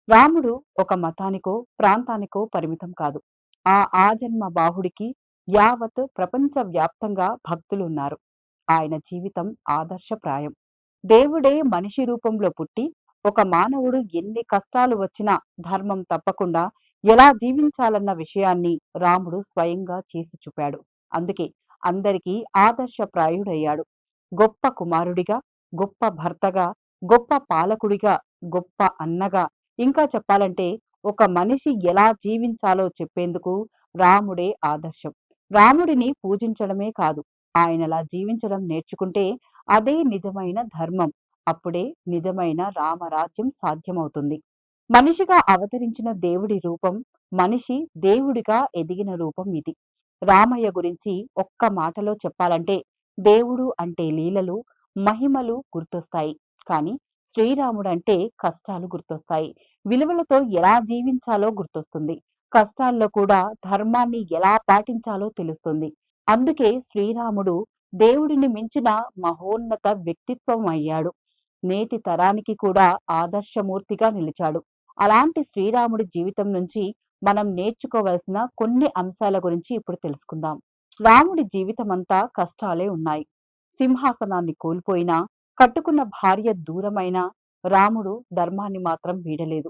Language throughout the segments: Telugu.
రాముడు ఒక మతానికో, ప్రాంతానికో పరిమితం కాదు. ఆజన్మ బాహుడికి యావత్ ప్రపంచ వ్యాప్తంగా భక్తులున్నారు. ఆయన జీవితం ఆదర్శప్రాయం. దేవుడే మనిషి రూపంలో పుట్టి, ఒక మానవుడు ఎన్ని కష్టాలు వచ్చినా ధర్మం తప్పకుండా ఎలా జీవించాలన్న విషయాన్ని రాముడు స్వయంగా చేసి చూపాడు. అందుకే అందరికీ ఆదర్శప్రాయుడయ్యాడు. గొప్ప కుమారుడిగా, గొప్ప భర్తగా, గొప్ప పాలకుడిగా, గొప్ప అన్నగా, ఇంకా చెప్పాలంటే ఒక మనిషి ఎలా జీవించాలో చెప్పేందుకు రాముడే ఆదర్శం. రాముడిని పూజించడమే కాదు, ఆయనలా జీవించడం నేర్చుకుంటే అదే నిజమైన ధర్మం. అప్పుడే నిజమైన రామరాజ్యం సాధ్యమవుతుంది. మనిషిగా అవతరించిన దేవుడి రూపం, మనిషి దేవుడిగా ఎదిగిన రూపం ఇది. రామయ్య గురించి ఒక్క మాటలో చెప్పాలంటే దేవుడు అంటే లీలలు, మహిమలు గుర్తొస్తాయి. కానీ శ్రీరాముడంటే కష్టాలు గుర్తొస్తాయి. విలువలతో ఎలా జీవించాలో గుర్తొస్తుంది. కష్టాల్లో కూడా ధర్మాన్ని ఎలా పాటించాలో తెలుస్తుంది. అందుకే శ్రీరాముడు దేవుడిని మించిన మహోన్నత వ్యక్తిత్వం అయ్యాడు. నేటి తరానికి కూడా ఆదర్శమూర్తిగా నిలిచాడు. అలాంటి శ్రీరాముడి జీవితం నుంచి మనం నేర్చుకోవలసిన కొన్ని అంశాల గురించి ఇప్పుడు తెలుసుకుందాం. రాముడి జీవితమంతా కష్టాలే ఉన్నాయి. సింహాసనాన్ని కోల్పోయినా, కట్టుకున్న భార్య దూరమైనా రాముడు ధర్మాన్ని మాత్రం వీడలేదు.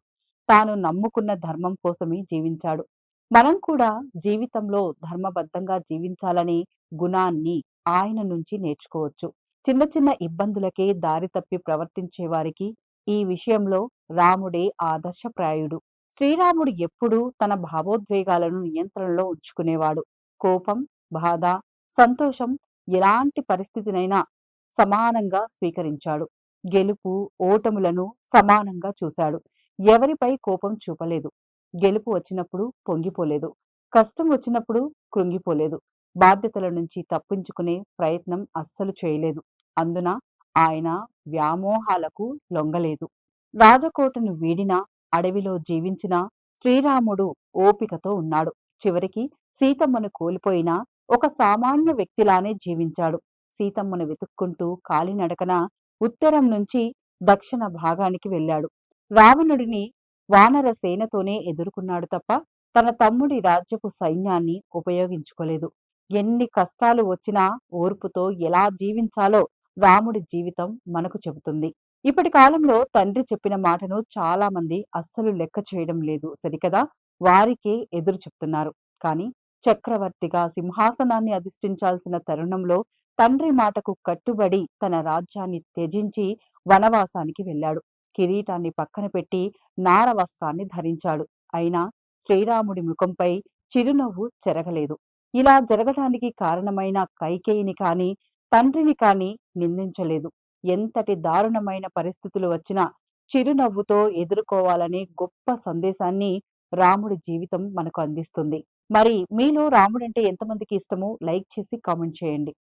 తాను నమ్ముకున్న ధర్మం కోసమే జీవించాడు. మనం కూడా జీవితంలో ధర్మబద్ధంగా జీవించాలనే గుణాన్ని ఆయన నుంచి నేర్చుకోవచ్చు. చిన్న చిన్న ఇబ్బందులకే దారి తప్పి ప్రవర్తించే వారికి ఈ విషయంలో రాముడే ఆదర్శప్రాయుడు. శ్రీరాముడు ఎప్పుడూ తన భావోద్వేగాలను నియంత్రణలో ఉంచుకునేవాడు. కోపం, బాధ, సంతోషం ఎలాంటి పరిస్థితినైనా సమానంగా స్వీకరించాడు. గెలుపు, ఓటములను సమానంగా చూశాడు. ఎవరిపై కోపం చూపలేదు. గెలుపు వచ్చినప్పుడు పొంగిపోలేదు. కష్టం వచ్చినప్పుడు కృంగిపోలేదు. బాధ్యతల నుంచి తప్పించుకునే ప్రయత్నం అస్సలు చేయలేదు. అందున ఆయన వ్యామోహాలకు లొంగలేదు. రాజకోటను వీడినా, అడవిలో జీవించినా శ్రీరాముడు ఓపికతో ఉన్నాడు. చివరికి సీతమ్మను కోల్పోయినా ఒక సామాన్య వ్యక్తిలానే జీవించాడు. సీతమ్మను వెతుక్కుంటూ కాలినడకన ఉత్తరం నుంచి దక్షిణ భాగానికి వెళ్ళాడు. రావణుడిని వానర సేనతోనే ఎదుర్కొన్నాడు తప్ప తన తమ్ముడి రాజ్యపు సైన్యాన్ని ఉపయోగించుకోలేదు. ఎన్ని కష్టాలు వచ్చినా ఓర్పుతో ఎలా జీవించాలో రాముడి జీవితం మనకు చెబుతుంది. ఇప్పటి కాలంలో తండ్రి చెప్పిన మాటను చాలా మంది అస్సలు లెక్క చేయడం లేదు సరికదా. వారికే ఎదురు చెప్తున్నారు. కానీ చక్రవర్తిగా సింహాసనాన్ని అధిష్ఠించాల్సిన తరుణంలో తండ్రి మాటకు కట్టుబడి తన రాజ్యాన్ని త్యజించి వనవాసానికి వెళ్ళాడు. కిరీటాన్ని పక్కన పెట్టి నార వస్త్రాన్ని ధరించాడు. అయినా శ్రీరాముడి ముఖంపై చిరునవ్వు చెరగలేదు. ఇలా జరగటానికి కారణమైన కైకేయిని కాని, తండ్రిని కాని నిందించలేదు. ఎంతటి దారుణమైన పరిస్థితులు వచ్చినా చిరునవ్వుతో ఎదుర్కోవాలనే గొప్ప సందేశాన్ని రాముడి జీవితం మనకు అందిస్తుంది. మరి మీలో రాముడంటే ఎంతమందికి ఇష్టమో లైక్ చేసి కామెంట్ చేయండి.